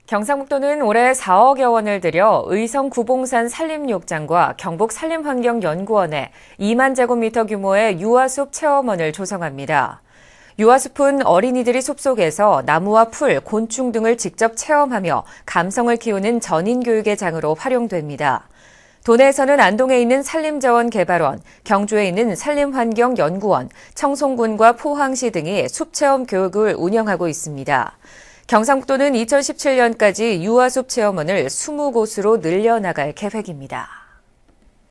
경상북도는 올해 4억여 원을 들여 의성 구봉산 산림욕장과 경북 산림환경연구원에 2만 제곱미터 규모의 유아숲 체험원을 조성합니다. 유아숲은 어린이들이 숲속에서 나무와 풀, 곤충 등을 직접 체험하며 감성을 키우는 전인교육의 장으로 활용됩니다. 도내에서는 안동에 있는 산림자원개발원, 경주에 있는 산림환경연구원, 청송군과 포항시 등이 숲체험 교육을 운영하고 있습니다. 경상북도는 2017년까지 유아숲 체험원을 20곳으로 늘려나갈 계획입니다.